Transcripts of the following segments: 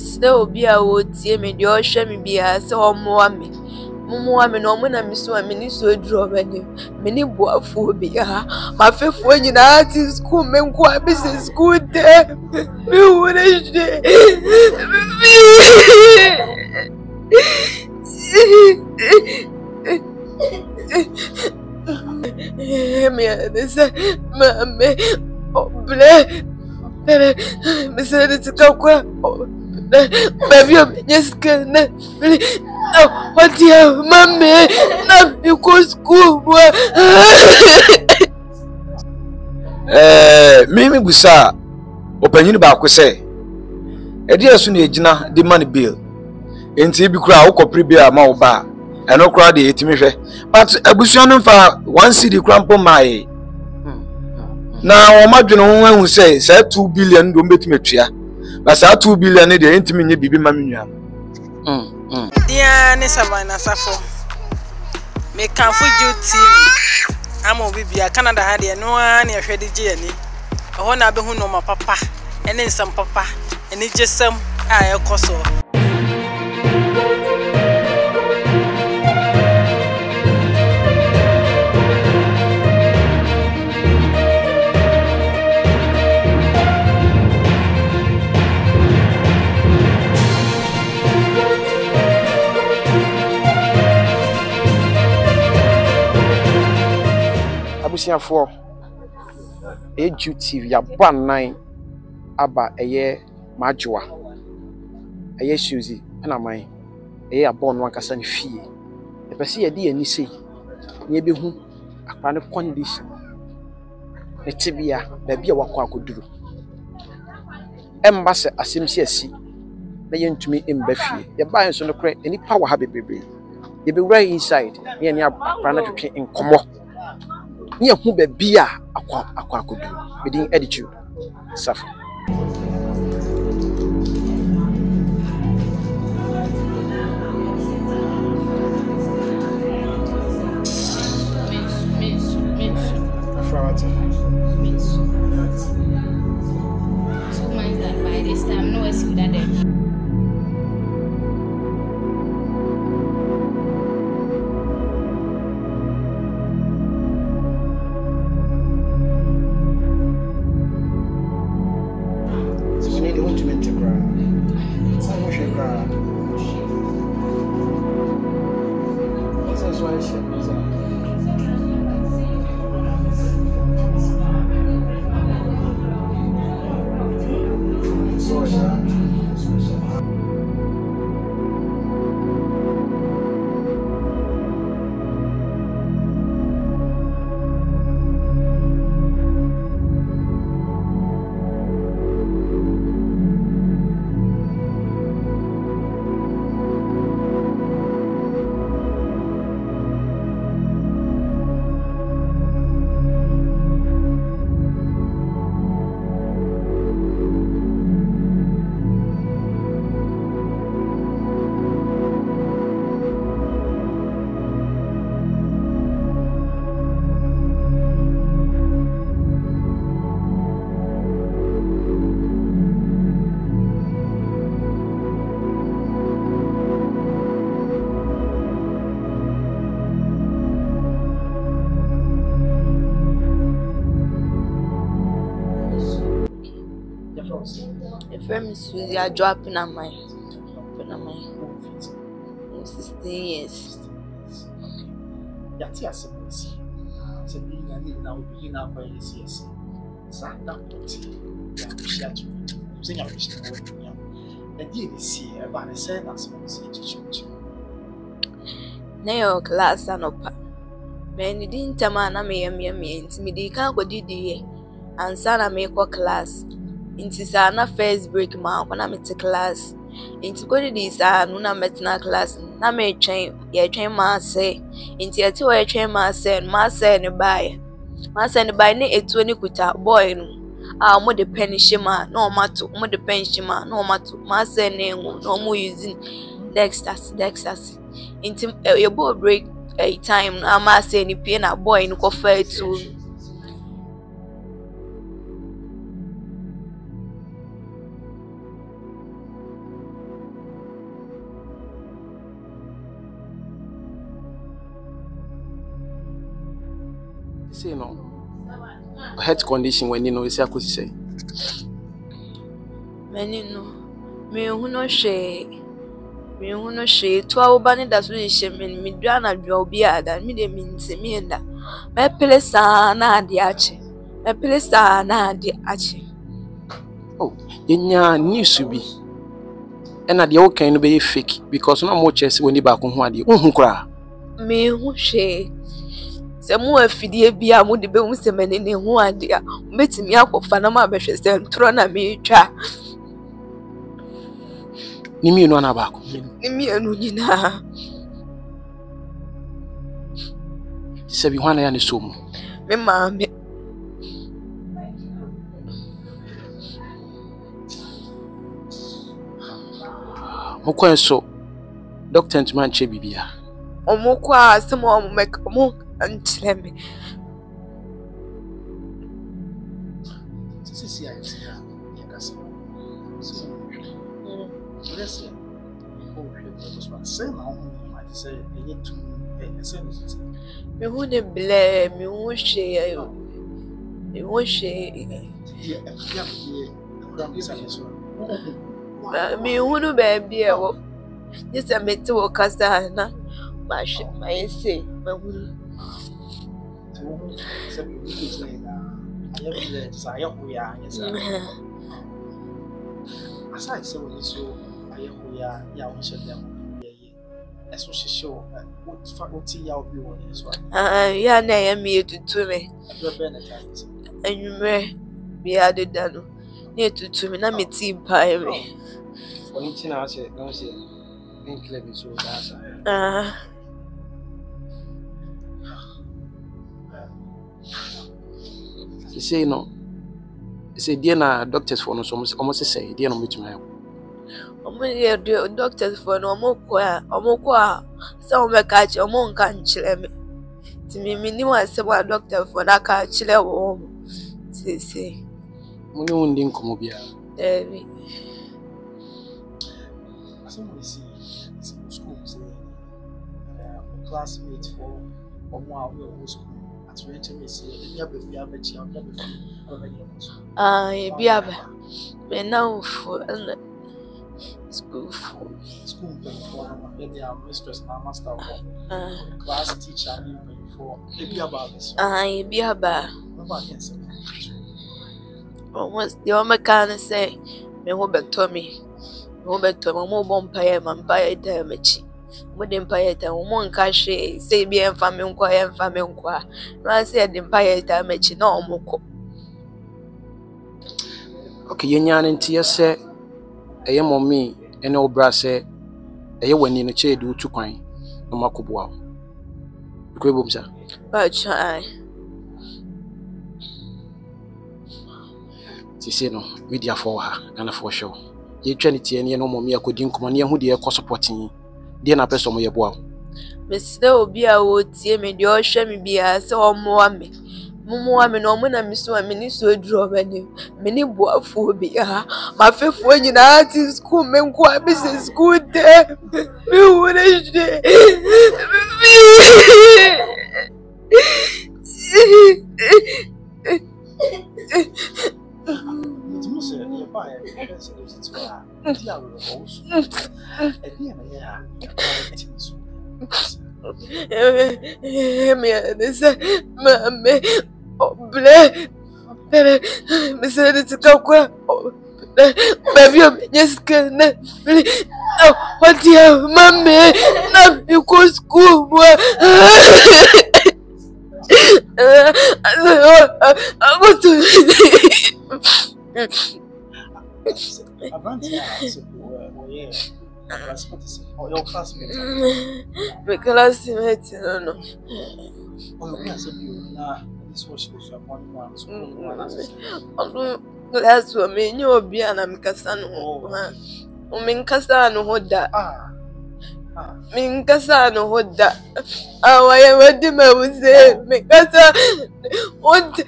Mr. Obia would see me, the ocean be as or more me. Mumu, no one, I miss one minute so drawing. Many boy phobia. My fifth when you are in school, men go business school there. You would Mamma, oh, bless. Mr. Tokwa, baby, yes, can what dear mammy, not you go school. Mimi Busa, open you back, we say. A dear soon, the money bill. In Tibi crowd, or prepare my bar, and no crowd the 8 measure. But a bushon for 1 city crumple my. Now, imagine one who says, 2 billion don't bet me, but 2 billion, they ain't me, baby, mammy. Dear Savannah Sappho, make come for you TV. I'm a baby, Canada had no one near Freddy Jenny. I want to be who know my papa, and then some papa, and it's just some I also. For a duty, ya ban nine about a year, Majua, a year Susie, and I mind a year born one can fee. If I see a dear Nisi, maybe whom a kind of condition. A tibia, baby, a walk could do. Embassy, as him see, they to me in Beffy, your buyers on the crate, any power happy baby. You be right inside, near your planetary in Como. Near who be beer aqua could do within attitude. Suffer. By this time, no else would have. Susie are dropping on my 16 years. That's yes, so being a little now begin up by this yes. Sat down to share to sing a fish. And you see about a said as one church. Nail class and up. Many didn't tell man, I may intimidate can't go did ye and son I make a class. Into sana first break ma when I'm at class. Into go to this when I'm at class. Na me train ma say. Into a 2 train ma say buy. Ma say buy ne a 20 kuta boy no. Mo the penny shima no matter mo the penny shima no matter. Ma say no more using Dexters. Into your boy break a time. I ma say ni pay na boy no go fair to. Say no. Health condition when you know is I say. Many no. Me who no share. Me who no share. 12 banny that's really shamin. Me drana draw beer than me de means me and that. My place are na the ache. My place are na the ache. Oh, yenya news be. And at the old kind be fake because no more chess when you back on one. Who cry? Me who share. Some more fiddy be a moody boom semen in one dear. Met me up of Fanama Beshes and Trona me cha. Nimi no na back. Nimi anuna. Sabi wana ya ni somo. Me mame. Mokwan so doctor ntman che bibia. Omukwa asemo omumek omu antleme. Sisi ya yakasi. Yes. Oh, this one say na I say you to say Me hu ne ble, me hu she. Me hu she. Me hu no baby e wo. Yes, I met to kasa na. Ma say, ma hu. So aside say when so ya we should them eso show what ya obi won so Ya na ya me tutu me. Anwumre me adeda no. Na tutu me na me ti pai me. Oni tina ase don say in club so that's you say no. Say dear na doctors for no so almost say dear no meeting doctors for no omokwa so me ka chi omo nka nchire me ti me ni wa se wa doctor for na ka chire wo say muni undi nkomo bia we see school say classmates for omo our school at when me say ya be fi abechi ya be fi biaba me now for school for their mistress and master class teacher for biaba biaba almost the only can say me ho beto me mo bompaye mampaye damachi mo de mpaye ta mo nka hwe say bi emfa me nkwa no say de mpaye damachi na omoko. Okay, yenya nti yese eye mommy ene obra se eye wani no che du tukwan no makoboa ko bobsa ba chai sisi no media for her and for sure ye twanity ene no mommy akodi nkoma ne hu de e ko supporting de na person mo ye boa mesde obi a wo tie me de o hwe me bia se omo ame mumu ame no mo na miso ame ni so duro bani me ni boafo bia ma fefo nyina ti school me nko abise school de me wure je Mame, oble, me said to go. Baby, yes, can no, what dear, Mammy, no, you go school. I want to. Your classmate. My classmate, no. Oh, yes, this was one That's what me you be an amicasano. Minkasano hoda. Minkasano hoda. I am what the man would say. Mikasa what?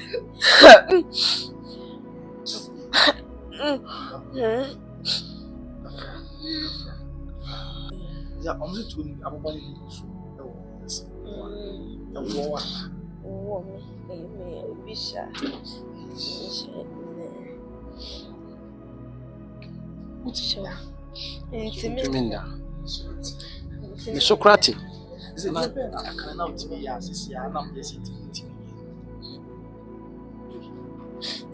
Yeah, only two. I'm going to woman, a bisha. Socrates. Is it not better? I can now to be as this year. I'm not listening to me.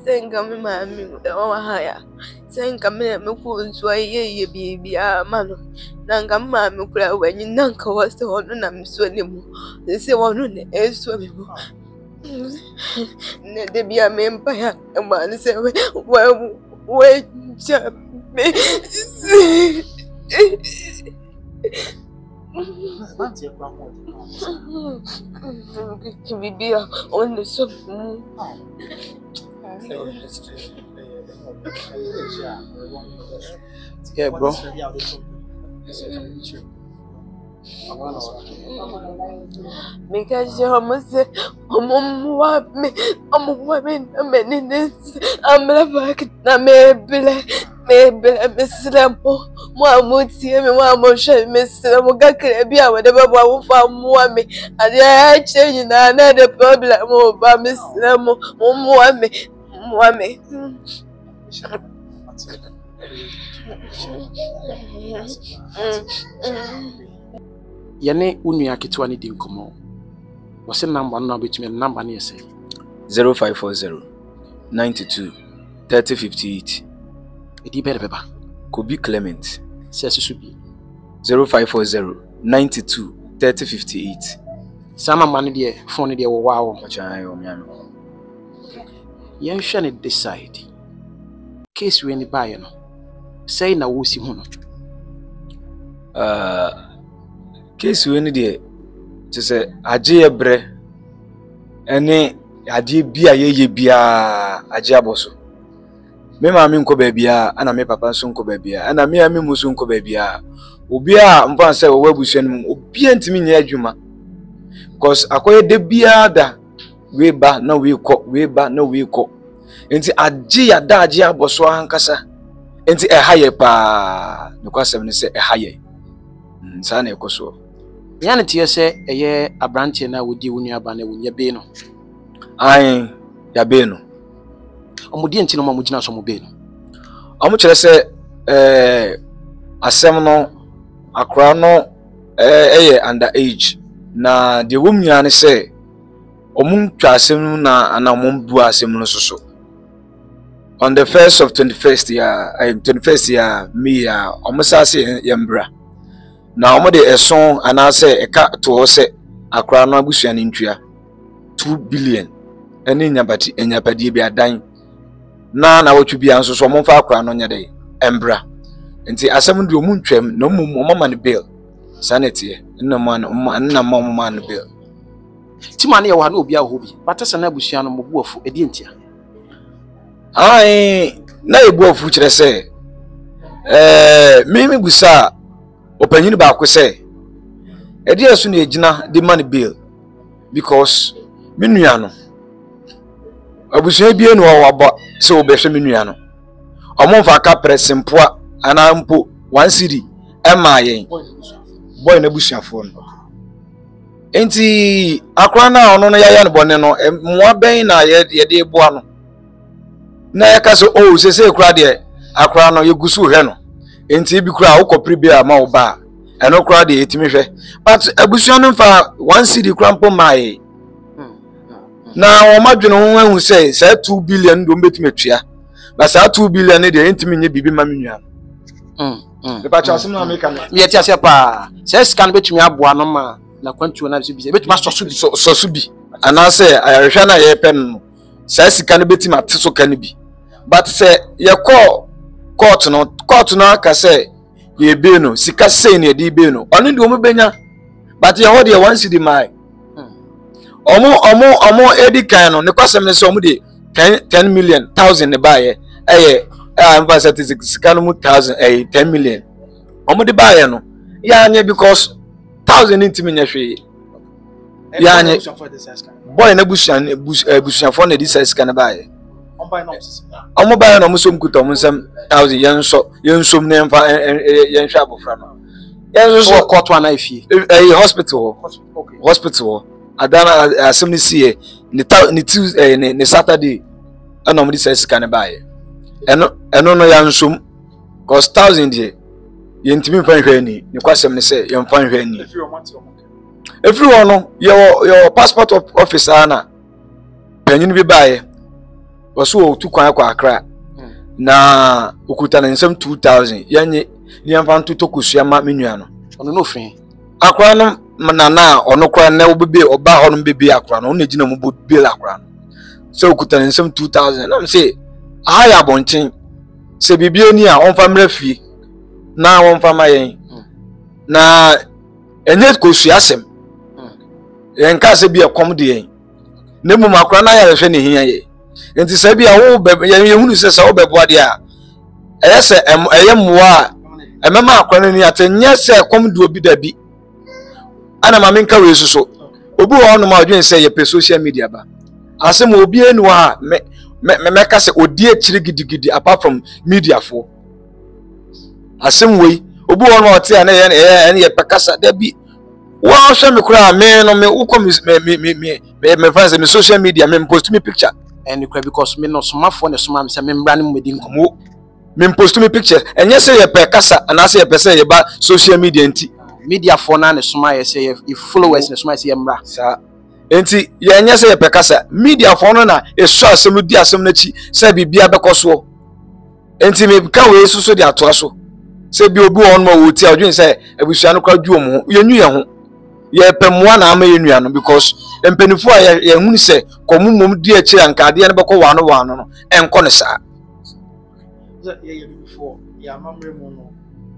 Saying, come, mammy, oh, higher. Saying, come in, me fools, why ye be a man. Nanga mammy cry when you nanka was the one and I'm swimming. They say one is swimming. There be a empire, and one say, well, wait, be on the soup. Yeah, bro. Because you almost say, I'm a woman, a man in this. I'm like, maybe Miss Lampo, one would see me, one more shame, Miss Lamogaka, whatever one found me, and I change another problem about Miss Lamo, Yane unua ketewa ni di nkomo. Wose number no betumi number na yese 0540 92 3058. Edi bere beba. Kobi Clement. Sesusu bi 0540 92 3058. Sana man de phone de wo wa wo. Chan yo miano. Yen hwe ne decide. Case we ni bae no. Say na wo si hu no. Case we ni de to say agye ebre ene ade bia ye bia agye aboso. Me ma me nko ba bia ana me papa nso nko ba bia ana me ame muso nko ba bia obi a mfa say wo abusua no obi antimi nya adwuma because akoye de bia da we ba na we ko we ba na we ko enti agye ya da agye aboso hankasa enti haye pa no kwasem ne say haye nsa na ekoso Yana tie se eye abrante na wodi wunu ba na wunya be no ai ya be no omudi enti no mamugina so mo be no omo kire se asem no akra no eye under age na de wumnya ne se omun twa asem na ana omun bu asem no so on the 1st of 21st year me ya omo sa se yembra na omo de eson ana se eka to se akra no abusuan ntua 2 billion eni nyapadi bi adan na wotu bia nso so mo fa akra no nya de embra nti asem de omu ntwam na omu mama ne bill sanity nna mama ne bill ti ma ne ye wa na obi a ho bi batasa na abusuan no mo buafu edi ntia ai na ebuafu kire se me busa opanyin ba ko se edi asu na ejina de man bill because me nua no abusuan bie no waba se obehwe me nua no omomfa ka presimpoa ana mpo 1 cedi ema yen boy na busuafo no enti akra na ono no yaya no bone no moa ben na ye de boa no na yaka so o sese kura de akra no yegusu hwe no enti bi kura ukopri bi ama wo ba eno kura de etimi hwe but abusuan no fa 1 cedi kura mpo mai na o madwene ho ahu say 2 billion do mbetumi atua ba sa 2 billion ne de entimi nye bibi ma menua de pa chasem na America me yeti ase pa say scan betumi aboa no ma na kwantuo na so bi betumi so bi ana say ayarehwa na ye pen no say sika no betumi ateso ka ne bi but say ye court no aka say ye be no sika say ne de be no onu de o mebenya but ye ho de 1 cedi mai omo edi kan no ne kwasem ne so omo de 10 million 1000 ne baye mfa statistics kan mu 1000 10 million omo de baye no ya anye because 1000 intimi nya hwe ya anye boy na busuan for na di size kan baye omo baye no mo so mkuta omo nsam 1000 yenso ne mfa yenhwa abofra no yenso court one ifie hospital adana asem ni sie ne Tuesday ne Saturday ana mo di say sika ne baaye eno no ya nsom cause 1000 die yentimi mfa nhwe ani ne kwasem ne say yemfa nhwe ani everyone no your passport officer na panyin bi baaye waso tu kwan kwa Accra na okuta na nsem 2000 yanye ni yemfa nto tokusua ma menua no ono no fin Accra no na ono kwa na obebe oba ho no bebe Accra no na gina mu bo bill Accra no so okuta na nsem 2000 na say ahaya bonchen se bibie ni a onfa mrafie na onfa mayen na enye kosua asem yenka se bia kom de yen ne mu Accra na ya hwe ne hia ye enti se bia wo ye hunu se wo bebo ade a eye se eye mwa emema Accra ni atenye se kom de obi da bi ana ma menka we suso obi wo no ma odwen se ye pe social media ba asem obi enu ha me ka se odi akiri gidigidi apart from media for asem we obi wo no ote ana ye pe kasa da bi wo hwe me kura me no me uko me fans me social media me post me picture and because me no soma for ne soma me se me mbra ne mo di nkomo me post me picture enye se ye pe kasa ana se ye pe se ye ba social media nti media for na ne soma ye se ye followers ne soma se ye mbra sa enti ye enye se ye pe kasa media for no na e so asem di asem na chi se bibia bekoso enti me ka we suso di ato aso se bi obi won ma wo ti adwen se abusua no kwa dwo mo ye nyu ye ho ye pe moa na ama ye nua no because empenifo a ye hunu se komumom di achi ankade ne beko wano no enko ne sa ye before ya mamre mu no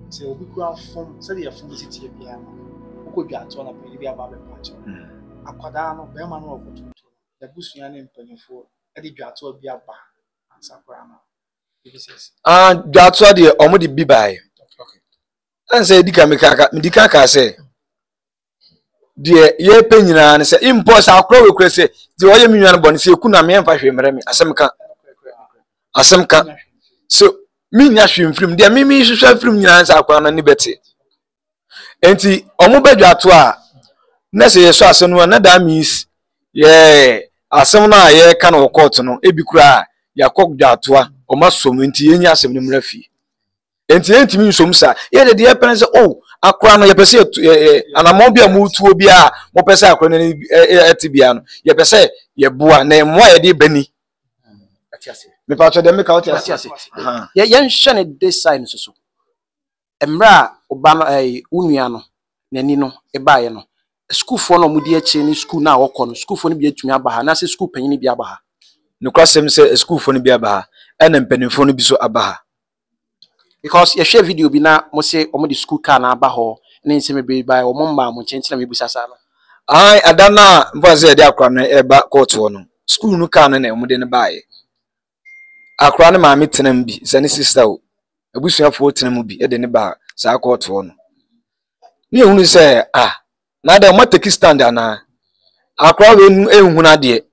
se obi kwa fom se de fom city bia no ukodwa ato na pe bia ba be pacho akwada no be ma no okoto da busua ne mpanifo e de dwa ato bia ba ansakora no dwa ato de omo de bi bae anse dika ka se de ye pe nyina ne se impose akro we kure se de oye menua no bone se eku na me emfa hwemere me asem ka so mi nya hwemfrim de mi hwehwe frim nyina nsa akwa na ni beti enti omo badwa ato a na se yeso asem no na da means ye asem na ye ka na court no ebi kura ya kokdwa ato a o masom enti ye nya asem no mrafi enti mi nsom sa ye de ye pense oh akwa no ye pese anamo bia mu tuo bia mo pese akwa no etibia no ye pese ye boa na mo ye de bani me pa cho de me ka oti ase ye hwe ne design so emra oba no unua no nani no e baaye no school for no mudi achi ni school na wokọ no school for no bi atumi aba ha na se school panyin bi aba ha no kwasem se school for no bi aba ha ena mpanimfo no bi so aba ha because ye share video bi na mo se omo di school car na aba ho na nse me be baaye omo mba mo chenchi na me busasa no ai adana mfa se de akwa no e ba court no school no car no na omo de ne baaye akwa no ma me tenam bi se ne sister o abusuafo tenam bi e de ne ba sa court no ni ehunu se na da mo take stand ana akwa we ehunu ade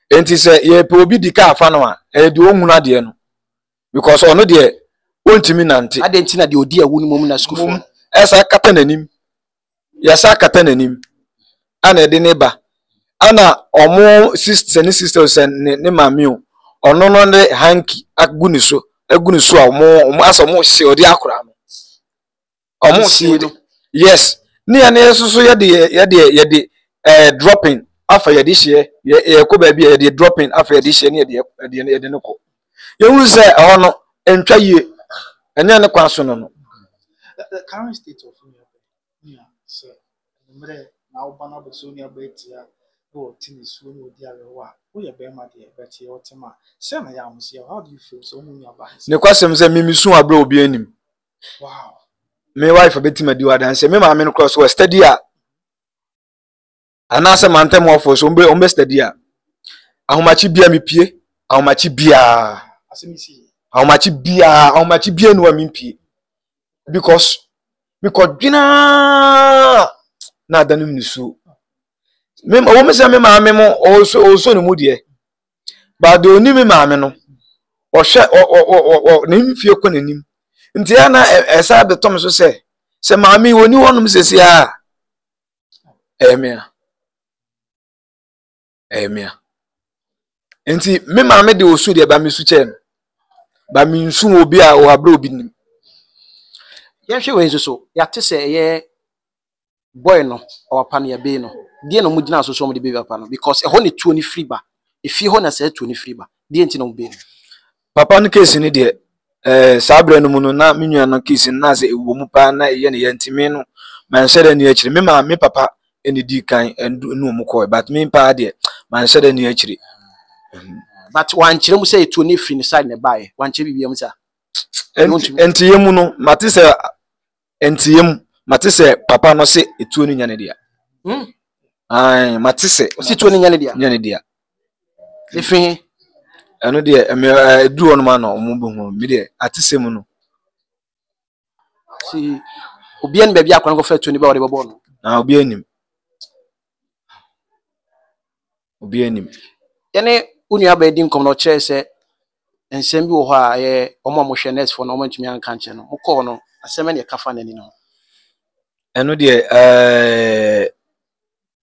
enti se ye pe obi di ka afa no a e de ohunu ade no because ono de wontimi nante ade nti na de odi awu ni mom na school for esa kata nanim ya sa kata nanim ana de ne ba ana omo sister se ne mami o ono no ne hanky aguni so a omo asa omo se odi akora no omo se yes ni ya ne so ye de dropping afa ye de hye ye ko ba bi ye de dropping afa ye de hye ne ye de ne ko ye hu se ono entwa ye enya ne kwaso no the current state of so na obana bo so ni abetia bo tini so ni odi arewa wo ye be ma de betie otima se na ya musi how do you feel so mu aba ne kwasem se mimisu abra obi anim wow me wife betima di wadan se me ma me no cross was study a anase mantem ofo so ombe study a ahomachi bia me pie ahomachi bia asemisi ahomachi bia no me pie because dwina na danum nisu me o me se me ma me mo o ne mu de ba do ni me ma me no o hwe o ne mfie ko nanim nti ana esa be tom so se ma me woni wonum sesi a emia Emia. Enti me maame de osu de ba me su chen. Ba me nsu obi a o abro obi nim. Yehwe we so ya te se ye boy no or pan ya be no. Die no mu gina so mo de be papa no because e ho ne tuo ni free ba. E fi ho na se tuo ni free ba. Die enti no be no. Papa no case ni de sabre no mu no na me nua no case na se ewo mu pa na ye ne ye ntime no man shede ni akire me maame papa eni di kan no mu ko but me pa de man shede ni akire. But one chire mu say tuo ni free ni side ne bae. One chire bibia mu sa. Entiyemu no matise entiyemu matise papa no se etuo ni nyane dia. Ai matise si tuo ni nyane dia. Nyane dia. Efi eno de edu ono ma no omubohu mi de atise mu no. Si obi en bia akwan go fa tuo ni ba wo de bobo no. Na obi anim. Obi anim. Yene unua ba di nkom no kire se ensem bi wo ho a ye omo mo hwe next for no mantumi anka nche no mokọ no asem ne kafa nani no eno de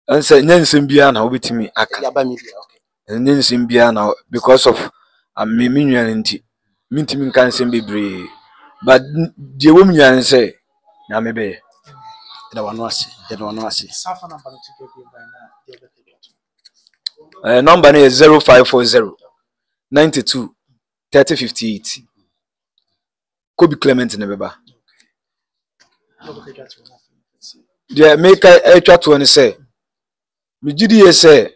anse nyansem bia na obetimi aka ya ba mi bia okay nyansem bia na because of me nwan nti mintimi nka nsem bebre but de wo nwan se na me be da wano ase Safa number to get by now the number is 0540 92 3058. Kobe Clement ne beba. The maker etwa to ne say. Me gidi ye say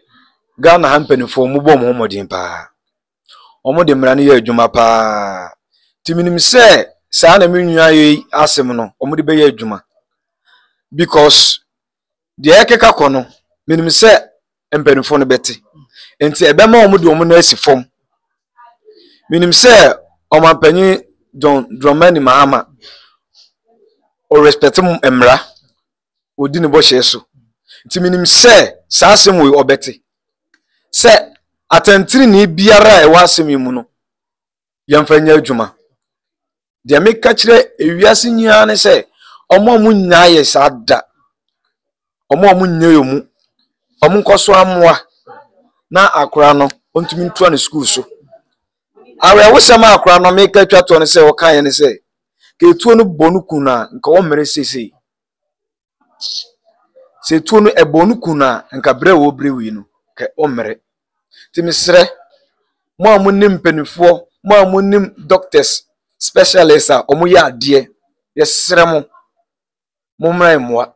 Ghana hampeni for mu bom homodin pa. Omo de mra ne ye adwuma pa. Timinim say sa na me nua ye asem no omo de be ye adwuma. Because the ekeka kono minim say empenifo no beti. Enti ebe ma omo de omo na asifom. Minim say omampanyi John Dramani Mahama o respect mu emra odi ne bo hyeso nti minim say sa asem we obeti say atentiri ni biara e wasem mu no yamfanya adwuma de me ka kire ewiase nyia ne say omo mu nyaaye sada omo nyayo mu omo nkoso amoa na akora no ontumi ntua ne school so awe wosama akora no me ka twa to ne say o kan ye ne say ke etuo no bonu kuna nka wo mere sesei se etuo no ebonu kuna nka bre wo bre wi no ke o mere ti misre mo amunim penifo mo amunim doctors specialists a omo ya ade ye sere mo mra emoa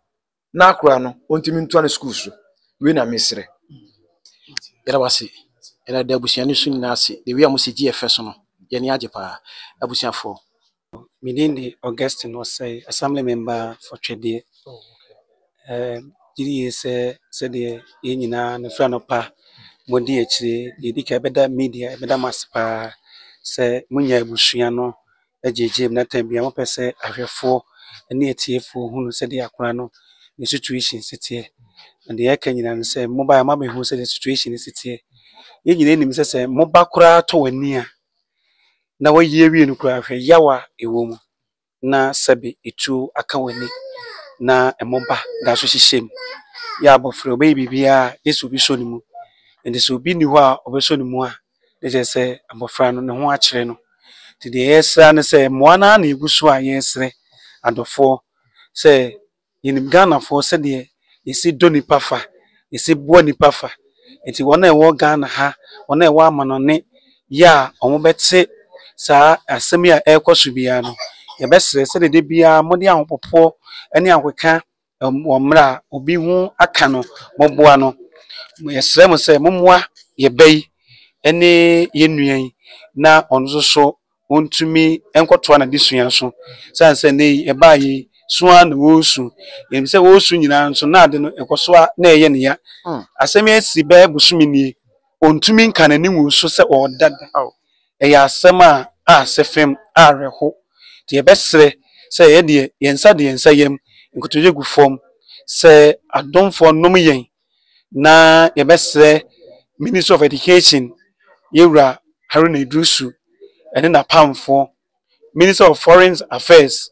na akora no ontimi ntua ne school so we na misre era wase era da busiani su ni ase de wi amusi GFS no ye ni age pa abusiafo Midindi Augustine was say assembly member for Chedie. Did say the Yina and Franopa, Modi H. The better media, better maspa, say Munya Bushiano, a JJ, Natam, Biamo say, I have 4 and near TF who said the Aquano, the situation is here. And the Akan say, Mobile Mammy who said the situation is here. Yin name says, Mobakura to a near. Na wa yewi no kura hwe yawa ewo na sabi etu akawani na emoba da so hyehyem ya abofre obe bibia yesu bi so ni mu ende so bi ni ho a obeso ni mu a de se abofra no ne ho akere no ti de yesra ne se moana na eguso a yesre adofo se yinim Ghana fo se de yesi doni pafa yesi bo ni pafa enti wona e wo Ghana ha wona e wo amanone ya omobetse sa asemi a ekoso bia no ye besre se de bia mode ahopopo ene akweka omra obi hu aka no moboa no yesre mo se momoa ye bai ene ye nuan na onzo so ontumi enkotoa na disuan so sanse ne e baayi soa na wosu ye se wosu nyina nso na ade no ekosoa na eye ne ya asemi asi ba busumi ni ontumi nka na ni wosu se odada eya asema a sefem a reho de besre se ye de yensa de yensa yem nkotoje gu fom se adomfo nom yen na ye besre Minister of Education yewra Haruna Idrusu ene na pamfo Minister of Foreign Affairs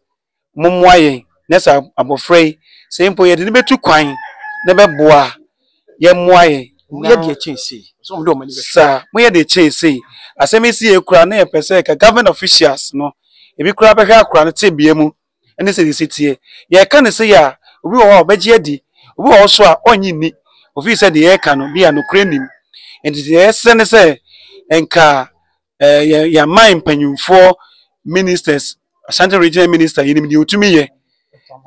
momwaye nesa abofrei se mpo ye de betu kwan na beboa ye mwaye Moye de change so mo do mani be sa moye de change asem esi e kura na e pese ka government officials no ebi kura be hwa kura no te bie mu ene se de tie ye ka ne se ya obi wo obegye adi obi wo so a onyi ni ofi se de ye ka no bia no kura nim enti de se ne se enka ya mind panyumfo ministers Ashanti regional minister yinim de otumi ye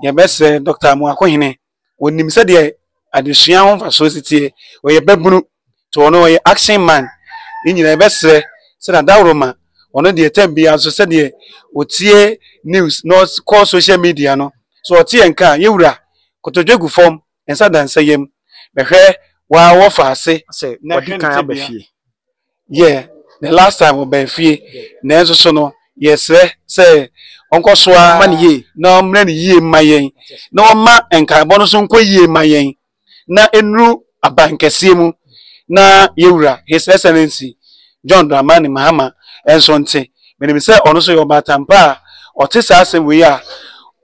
ye bese Dr. Amoakohene wonim se de adesua ho fa so sitie we ye babunu to ono we action man nyina bese se na dawroma ono de tambia so se de otie news no call social media no so otie nka yewura kotodwegu form ensa dansa yem behwe wa wo fa ase na odi kan abafie yeah the last time obafie na enso so no yes say onko so a maniye na omre ni yie mayen na oma enka bo no so nko yie mayen na enru abankese mu na yewura his excellency John Dramani Mahama enso nte menim say ono so yobatampa ote sa asem we a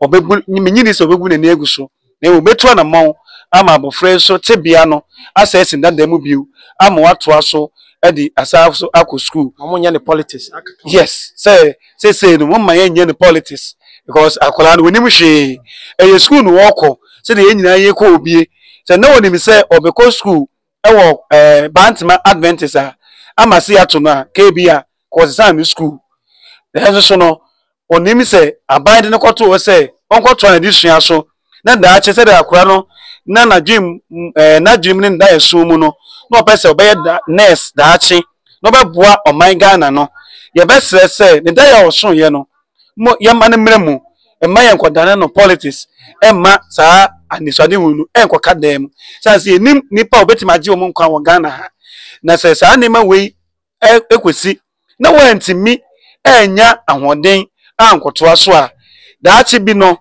obebu nyini so obebu na egu so na obetu na mon ama abofre so tebia no assess ndanda mu biu ama wato aso edi asaf so akọ school omonya ne politics yes say no mama yen ne politics because akola no nim hwe e school no woko say de nyina ye ko obie say no nim say obeko school e wo Bantima Adventist ama si ato no a kebia cause sam school the so no onim say abide ne kwoto wo say onkoto na disua so na da ache say da akora no na dream ne nda yeso mu no no pese obey nurse da ache no be boa o man Ghana no ye be sese ne da ya oso ye no mo ye ma ne mremu e ma ye nkodane no politics e ma saa anisade hunu e nkoka dem sanse nim nipa obeti maji o mu nkwa wo Ghana ha na se saa ne ma we ekwesi na wantimi enya ahoden ankoto aso a da ache bi no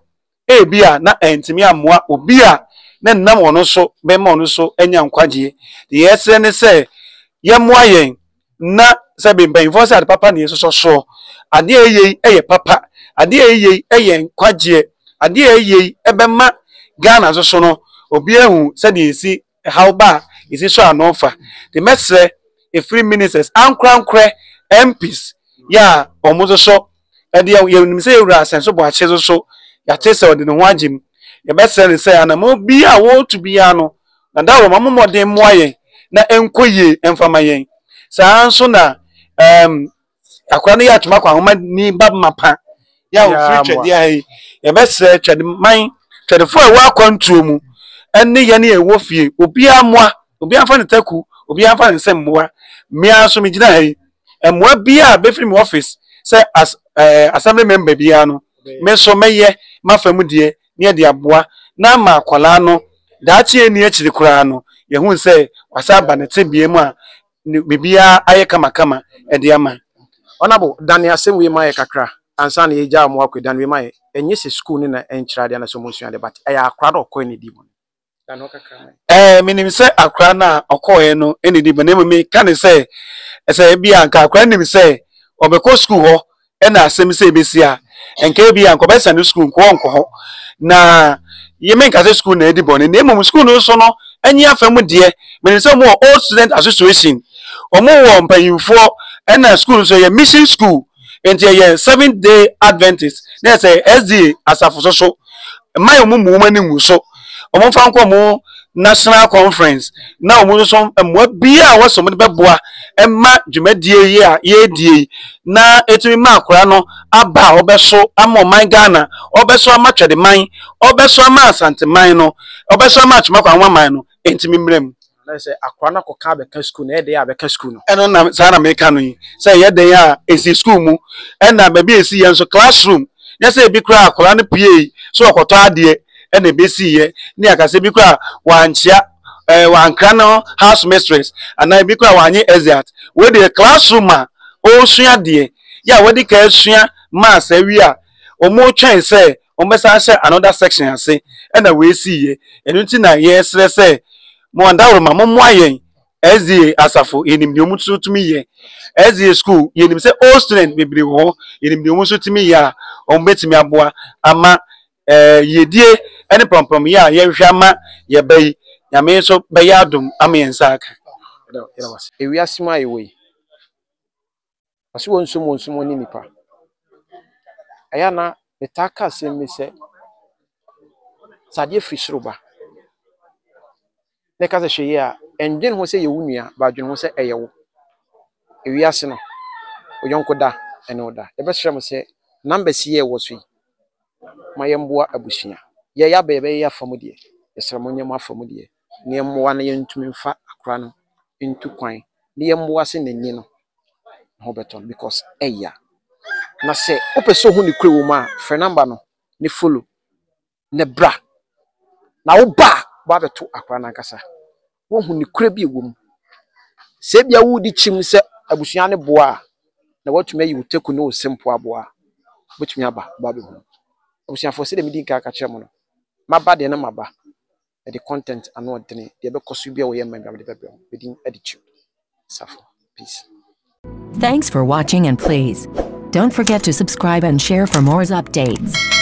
e bia na entimi amoa obi a na nnam ono so be ma ono so enya nkwaje de yesre ne se ye moa yen na se be ben for say papa ne so ade eye papa ade eye nkwaje ade eye ebe ma Ghana so no obi ehu se de esi hauba isi so anofa de mesre e free ministers ankrankre MPs ya omuzo so ade ye nim se ewura asenso bo ache so ya tese ode ne ho agim ye besere se ana mo bi a wo to bi ano na dawo mamomode moaye na enkoye emfama yen saa nso na akwa no ya atuma kwa homa ni bab mapa ya wo free trade ya ye besere trade man trade fo wa kwantuo mu enne ye ne ewo fie obi amoa obi afa ne taku obi afa ne semmoa mia so migina hai emmoa bia be free me office say as assembly member bia no me so meye mafamu die ne de aboa na ma akwala no daachi eni akiri kura no ye hu se wasa ba ne tebie mu a bibia aye kama e de ama onabo Daniel Asemwe maye kakra ansa na yeja amoa kwe Daniel maye enye se school ni na enchira de na so monsu ade but aya akra do ko ni di mo Daniel kakra minim se akra na okoye no eni di bo na me kan se ese bia nka akra nim se obeko school ho e na asem se besia enka bia nko besa no school nko ho na yemen ka school na edi bone na emom school no so no anyi afam de me say mo old student association omo wo mpanyimfo na school so ye mission school enti ye 7th day Adventist na say SD asafo so mai omo mu mani mu so omo fa nko mo national conference na omo so mo bia wo so mo be boa emma dwumadie ye a ye die na etumi ma akora no aba obeso ama man Ghana obeso ama twede man obeso ama asante man no obeso ama atuma kwa nwa man no entimi mrem na say akora na ko ka be ka school na e dey abeka school no eno na sa na me ka no yi say ye dey a esi school mu na ba bi esi ye so classroom ya say bi kra akora no PA so okoto ade na be si ye ni akase bi kra wanchia wankra no house mistress and bi kra wanye exit we dey classroom a o sua de ya we dey ka sua ma sawi a omo twen say ombesa se another section ase na we si ye enu ti na ye sere se mo andawro ma mo ayen ezi asafo enim de omu tutumi ye ezi school yenim se all student bebiri ho yenim de omu tutumi ya ombetimi aboa ama yedie ene promprom ya ye hwa ma ye bai nyame so bayadum ama yensa aka Ira was. Ewiase ma yewe. Aso wonsom ni nipa. Aya na metaka asem mi se sade free soroba. Ne ka se hwe a endwen ho se ye wunua ba dwen ho se eyewo. Ewiase no oyonko da ene oda. Ebe hye mo se numbers ye wo so yi. Ma yemboa abusua. Ye ya bebe ya famudie. Yesra mo nyem afamudie. Ne yemboa na yentumi mfa akra no into kwan. Ne yemboa se nanyi no. Ho beton because eya. Na se opeso hu ni kure wo ma fe number no ne follow ne bra. Na wo ba beto akra na nkasa. Wo hu ni kure bi wo mu. Se bia wo di chim se abusua ne boa na watumi yi uteku no simple aboa. Botumi aba ba be hu. Abusua for se de medi nka aka kire mo no. Maba de na maba. The content and what the because you be away and within attitude. Suffer. Peace. Thanks for watching and please don't forget to subscribe and share for more updates.